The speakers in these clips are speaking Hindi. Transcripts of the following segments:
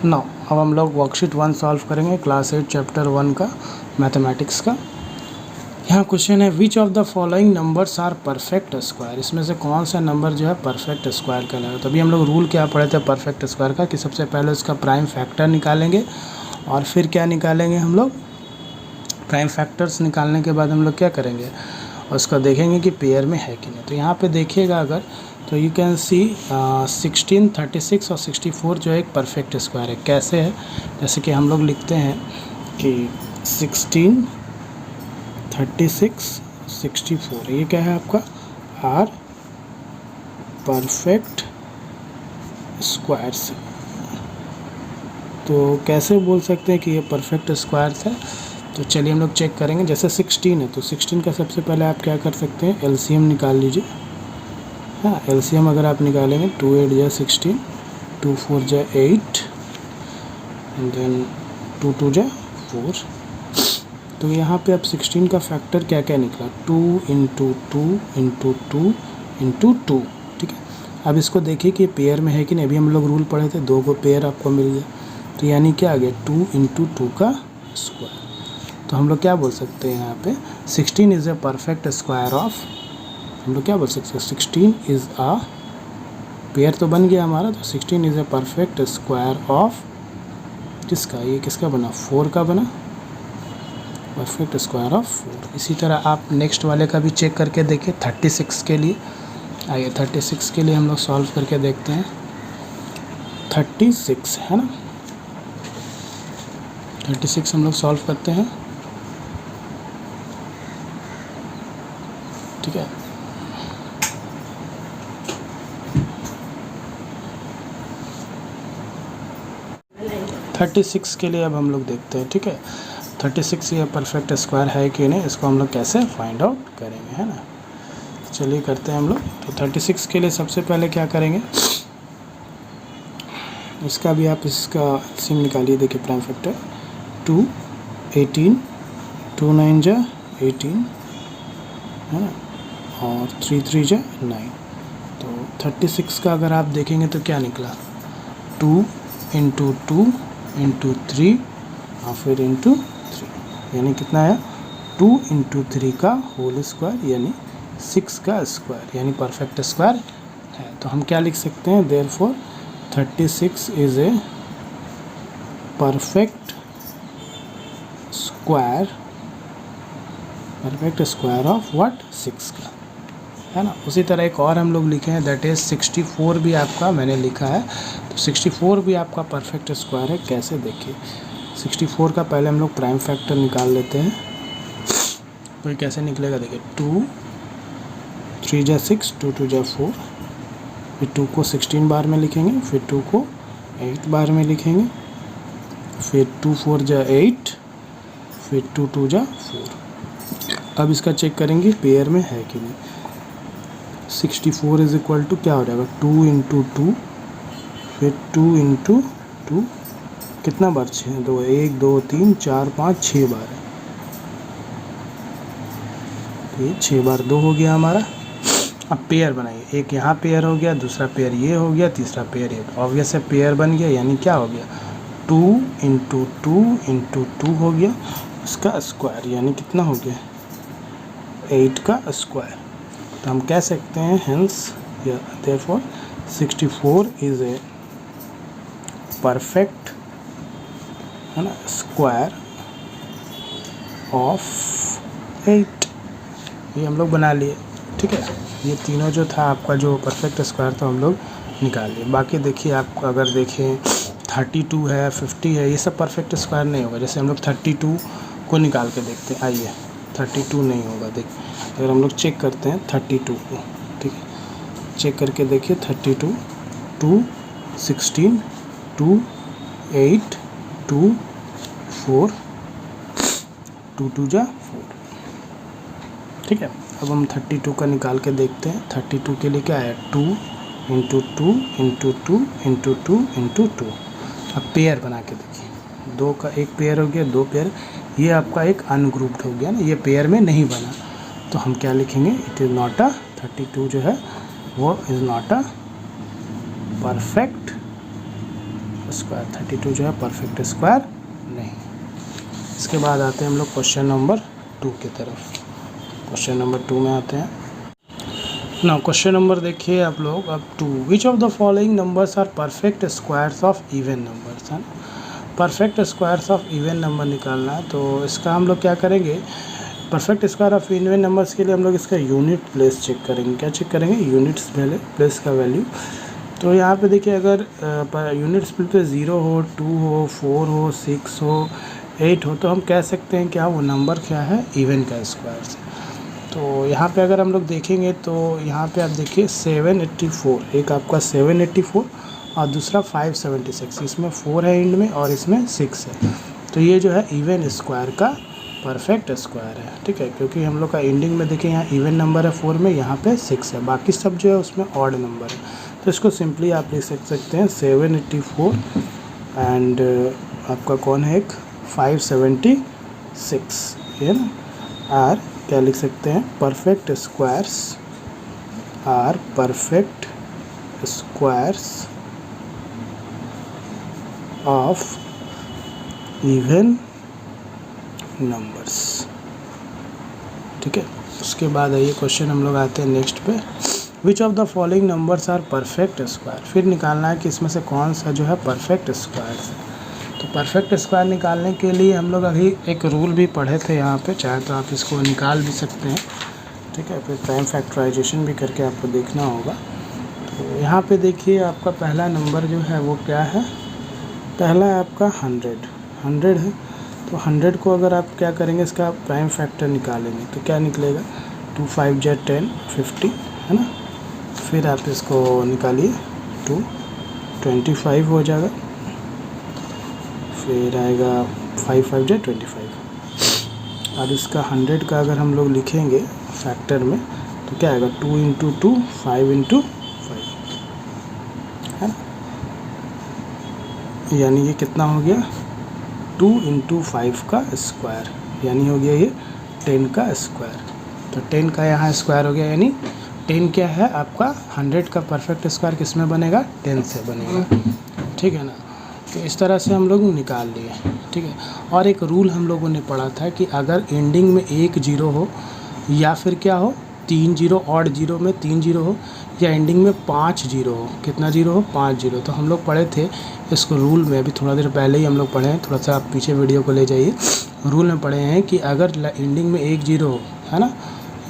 9 अब हम लोग वर्कशीट 1 सॉल्व करेंगे, क्लास 8 चैप्टर 1 का मैथमेटिक्स का। यहाँ क्वेश्चन है which of the following numbers are perfect square. इसमें से कौन सा नंबर जो है परफेक्ट स्क्वायर कहलाएगा। तो अभी हम लोग रूल क्या पढ़े थे परफेक्ट स्क्वायर का कि सबसे पहले उसका प्राइम फैक्टर निकालेंगे और फिर क्या निकालेंगे हम लोग, प्राइम फैक्टर्स निकालने के बाद हम लोग क्या करेंगे, उसका देखेंगे कि पेयर में है कि नहीं। तो यहाँ पे देखिएगा अगर तो यू कैन सी 16, 36 और 64 जो है एक परफेक्ट स्क्वायर है। कैसे है, जैसे कि हम लोग लिखते हैं कि 16, 36, 64 ये क्या है आपका आर परफेक्ट स्क्वायर्स। तो कैसे बोल सकते हैं कि ये परफेक्ट स्क्वायर्स है। तो चलिए हम लोग चेक करेंगे। जैसे 16 है तो 16 का सबसे पहले आप क्या कर सकते हैं, एलसीएम निकाल लीजिए। हाँ, एलसीएम अगर आप निकालेंगे 2 8 जा 16, 2 4 जा 8 एंड देन 2 2 जा 4। तो यहाँ पे अब 16 का फैक्टर क्या क्या निकला, 2 इंटू 2 इंटू 2 इंटू 2। ठीक है, अब इसको देखिए कि पेयर में है कि नहीं। अभी हम लोग रूल पढ़े थे, 2 को पेयर आपको मिल गया, तो यानी क्या आ गया 2 इंटू 2 का स्क्वायर। तो हम लोग क्या बोल सकते हैं यहाँ पे 16 is a perfect square of, हम लोग क्या बोल सकते हैं 16 इज़ अ पेयर तो बन गया हमारा। तो 16 is a perfect square of किसका, ये किसका बना 4 का बना, परफेक्ट स्क्वायर ऑफ 4। इसी तरह आप नेक्स्ट वाले का भी चेक करके देखिए 36 के लिए। आइए 36 के लिए हम लोग सॉल्व करके देखते हैं। 36 है ना, 36 हम लोग सॉल्व करते हैं। ठीक है, थर्टी सिक्स के लिए अब हम लोग देखते हैं। ठीक है, 36 ये परफेक्ट स्क्वायर है कि नहीं, इसको हम लोग कैसे फाइंड आउट करेंगे, है ना। चलिए करते हैं हम लोग। तो 36 के लिए सबसे पहले क्या करेंगे, इसका भी आप इसका सिम निकालिए। देखिए प्राइम फैक्टर 2 18, 2 9 जा 18 है ना, और 3 3 जा 9। तो 36 का अगर आप देखेंगे तो क्या निकला 2 इंटू 2 इंटू 3 और फिर इंटू 3, यानी कितना है 2 इंटू 3 का होल स्क्वायर यानी 6 का स्क्वायर, यानी परफेक्ट स्क्वायर है। तो हम क्या लिख सकते हैं, therefore 36 is a perfect square of what 6 का, है ना। उसी तरह एक और हम लोग लिखे हैं, दैट इज़ 64 भी आपका मैंने लिखा है। तो 64 भी आपका परफेक्ट स्क्वायर है। कैसे देखिए 64 का पहले हम लोग प्राइम फैक्टर निकाल लेते हैं। तो ये कैसे निकलेगा, देखिए 2 3 जा 6, 2 2 जा 4, फिर 2 को 16 बार में लिखेंगे, फिर 2 को 8 बार में लिखेंगे, फिर 2 4 जा 8, फिर 2 2 जा 4। अब इसका चेक करेंगे पेयर में है कि नहीं। 64 इज इक्वल टू क्या हो जाएगा 2 इंटू 2, फिर 2 इंटू 2, कितना बार 6, 2 1 2 3 4 5 6 बार है। तो ये 6 बार 2 हो गया हमारा। अब पेयर बनाइए, एक यहाँ पेयर हो गया, दूसरा पेयर ये हो गया, तीसरा पेयर ये, ऑब्वियस है पेयर बन गया, यानी क्या हो गया 2 इंटू 2 इंटू 2 हो गया उसका स्क्वायर, यानी कितना हो गया 8 का स्क्वायर। तो हम कह सकते हैं hence therefore 64 is a perfect, है ना, स्क्वायर ऑफ 8। ये हम लोग बना लिए। ठीक है, ये तीनों जो था आपका जो परफेक्ट स्क्वायर तो हम लोग निकाल लिए। बाकी देखिए आप अगर देखें 32 है 50 है, ये सब परफेक्ट स्क्वायर नहीं होगा। जैसे हम लोग 32 को निकाल के देखते हैं। आइए 32 नहीं होगा। देख अगर हम लोग चेक करते हैं 32 को, ठीक है, चेक करके देखिए 32 2 16 2 8 2 4 2 2 जा 4। ठीक है, अब हम 32 का निकाल के देखते हैं। 32 के लिए क्या है 2 इंटू 2 इंटू 2 इंटू 2 इंटू 2। अब पेयर बना के देखिए, 2 का एक पेयर हो गया, 2 पेयर, ये आपका एक अनग्रुप्ड हो गया ना, ये पेयर में नहीं बना। तो हम क्या लिखेंगे, इट इज़ नॉट अ 32 जो है वो is not a perfect square, 32 जो है परफेक्ट स्क्वायर नहीं। इसके बाद आते हैं हम लोग क्वेश्चन नंबर 2 की तरफ। क्वेश्चन नंबर 2 में आते हैं ना। क्वेश्चन नंबर देखिए आप लोग अब 2, which of the following numbers are perfect squares of even numbers, है ना। Perfect squares of even number निकालना है, तो इसका हम लोग क्या करेंगे, perfect square of even numbers के लिए हम लोग इसका यूनिट प्लेस चेक करेंगे। क्या चेक करेंगे, यूनिट्स प्लेस का वैल्यू। तो यहाँ पे देखिए अगर यूनिट्स पे 0 हो, 2 हो, 4 हो, 6 हो, 8 हो, तो हम कह सकते हैं क्या वो नंबर क्या है, इवन का स्क्वायर से। तो यहाँ पे अगर हम लोग देखेंगे तो यहाँ पे आप देखिए 784, एक आपका 784 और दूसरा 576, इसमें 4 है एंड में और इसमें 6 है। तो ये जो है इवन स्क्वायर का परफेक्ट स्क्वायर है, ठीक है, क्योंकि हम लोग का एंडिंग में देखिए यहाँ इवन नंबर है 4 में, यहाँ पे 6 है, बाकी सब जो है उसमें ऑड नंबर है। तो इसको सिंपली आप लिख सकते हैं 784 एंड आपका कौन है एक 576, है ना। आर क्या लिख सकते हैं, perfect squares are perfect squares of even numbers, ठीक है। उसके बाद आइए क्वेश्चन हम लोग आते हैं नेक्स्ट पे, which of the following numbers are perfect square. फिर निकालना है कि इसमें से कौन सा जो है परफेक्ट स्क्वायर है। तो परफेक्ट स्क्वायर निकालने के लिए हम लोग अभी एक रूल भी पढ़े थे यहाँ पे, चाहे तो आप इसको निकाल भी सकते हैं, ठीक है। फिर प्राइम फैक्टराइजेशन भी करके आपको देखना होगा। तो यहाँ पे देखिए आपका पहला नंबर जो है वो क्या है, पहला है आपका 100 है। तो 100 को अगर आप क्या करेंगे, इसका प्राइम फैक्टर निकालेंगे तो क्या निकलेगा, 2 5 × 10 50, है ना। फिर आप इसको निकालिए 225 हो जाएगा, फिर आएगा 5 5 × 25। और इसका 100 का अगर हम लोग लिखेंगे फैक्टर में तो क्या आएगा, 2 × 2 5 × 5, है ना। यानी ये कितना हो गया, 2 × 5 का स्क्वायर, यानी हो गया ये 10 का स्क्वायर। तो 10 का यहाँ स्क्वायर हो गया, यानी 10 क्या है आपका 100 का परफेक्ट स्क्वायर किस में बनेगा, 10 से बनेगा, ठीक है ना। तो इस तरह से हम लोग निकाल लिए, ठीक है। और एक रूल हम लोगों ने पढ़ा था कि अगर एंडिंग में 1 0 हो या फिर क्या हो 3 0, ऑड 0 में 3 0 हो, या एंडिंग में 5 0 हो, कितना 0 हो, 5 0। तो हम लोग पढ़े थे इसको रूल में, अभी थोड़ा देर पहले ही हम लोग पढ़े हैं, थोड़ा सा आप पीछे वीडियो को ले जाइए। रूल में पढ़े हैं कि अगर एंडिंग में 1 0 हो, है ना,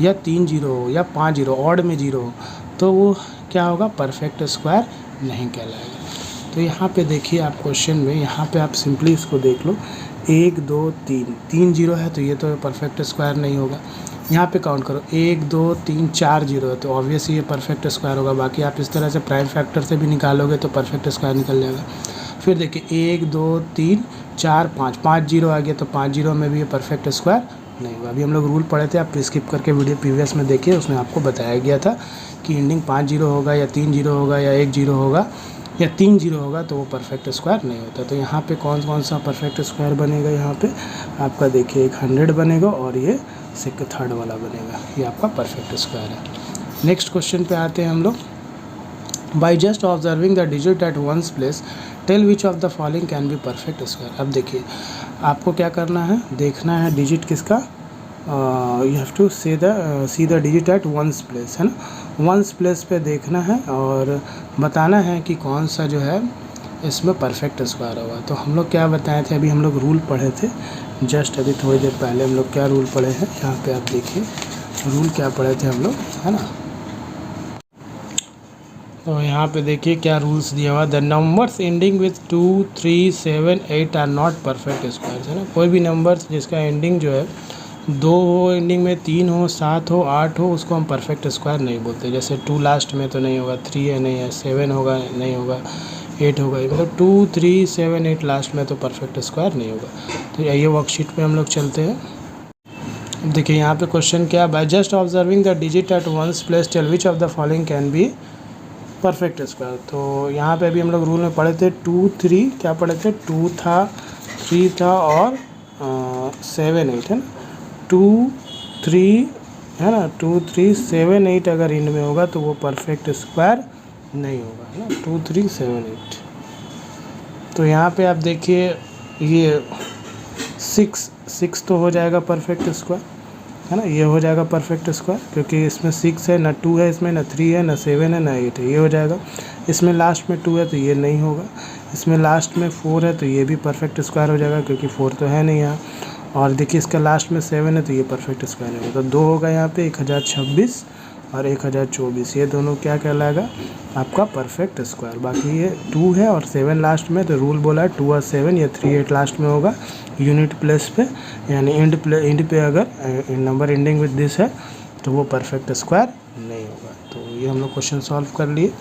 या 3 0 हो या 5 0, ऑड में 0 हो, तो वो क्या होगा, परफेक्ट स्क्वायर नहीं कहलाएगा। तो यहाँ पे देखिए आप क्वेश्चन में, यहाँ पे आप सिंपली इसको देख लो, 1 2 3 0 है तो ये तो परफेक्ट स्क्वायर नहीं होगा। यहाँ पे काउंट करो 1 2 3 4 0 है तो ऑब्वियसली ये परफेक्ट स्क्वायर होगा। बाकी आप इस तरह से प्राइम फैक्टर से भी निकालोगे तो परफेक्ट स्क्वायर निकल जाएगा। फिर देखिए 1 2 3 4 5 0 आ गया तो 5 0 में भी ये परफेक्ट स्क्वायर नहीं होगा। अभी हम लोग रूल पढ़े थे, आप स्किप करके वीडियो प्रीवियस में देखिए, उसमें आपको बताया गया था कि एंडिंग 5 0 होगा या 3 0 होगा या 1 0 होगा या 3 0 होगा तो वो परफेक्ट स्क्वायर नहीं होता। तो यहाँ पे कौन सा परफेक्ट स्क्वायर बनेगा, यहाँ पे आपका देखिए एक 100 बनेगा और ये थर्ड वाला बनेगा, ये आपका परफेक्ट स्क्वायर है। नेक्स्ट क्वेश्चन पे आते हैं हम लोग, by just observing the digit at ones place tell which of the following can be perfect square. अब देखिए आपको क्या करना है, देखना है डिजिट किसका, you have to see the digit at ones place, है ना। वंस प्लेस पे देखना है और बताना है कि कौन सा जो है इसमें परफेक्ट स्क्वायर होगा। तो हम लोग क्या बताए थे, अभी हम लोग रूल पढ़े थे, जस्ट अभी थोड़ी देर पहले हम लोग क्या रूल पढ़े हैं, यहाँ पे आप देखिए रूल क्या पढ़े थे हम लोग, है ना। तो यहाँ पे देखिए क्या रूल्स दिया हुआ, the numbers ending with 2 3 7 8 are not perfect squares, है ना। कोई भी नंबर्स जिसका एंडिंग जो है 2 हो, एंडिंग में 3 हो, 7 हो, 8 हो, उसको हम परफेक्ट स्क्वायर नहीं बोलते। जैसे 2 लास्ट में तो नहीं होगा, 3 है नहीं है, 7 होगा नहीं होगा, 8 होगा, मतलब 2 3 7 8 लास्ट में तो परफेक्ट स्क्वायर नहीं होगा। तो ये वर्कशीट पे हम लोग चलते हैं। देखिए यहाँ पे क्वेश्चन क्या, by just observing the digit at ones place tell which of the following can be perfect square. तो यहाँ पे अभी हम लोग रूल में पढ़े थे 2 3, क्या पढ़े थे, 2 था, 3 था और 7 8, है ना। 2 3 है ना, 2 3 7 8 अगर इन में होगा तो वो परफेक्ट स्क्वायर नहीं होगा, है ना, 2 3 7 8। तो यहाँ पे आप देखिए ये 6 तो हो जाएगा परफेक्ट स्क्वायर, है ना, ये हो जाएगा परफेक्ट स्क्वायर क्योंकि इसमें 6 है, ना 2 है इसमें, ना 3 है, ना 7 है, ना 8 है, ये हो जाएगा। इसमें लास्ट में 2 है तो ये नहीं होगा, इसमें लास्ट में 4 है तो ये भी परफेक्ट स्क्वायर हो जाएगा क्योंकि 4 तो है नहीं यहाँ। और देखिए इसका लास्ट में 7 है तो ये परफेक्ट स्क्वायर होगा। तो 2 होगा यहाँ पे 1026 और 1024, ये दोनों क्या कहलाएगा आपका परफेक्ट स्क्वायर। बाकी ये 2 है और 7 लास्ट में, तो रूल बोला है 2 और 7 या 3 8 लास्ट में होगा यूनिट प्लेस पे, यानी एंड पे अगर नंबर एंडिंग विद दिस है तो वो परफेक्ट स्क्वायर नहीं होगा। तो ये हम लोग क्वेश्चन सॉल्व कर लिए।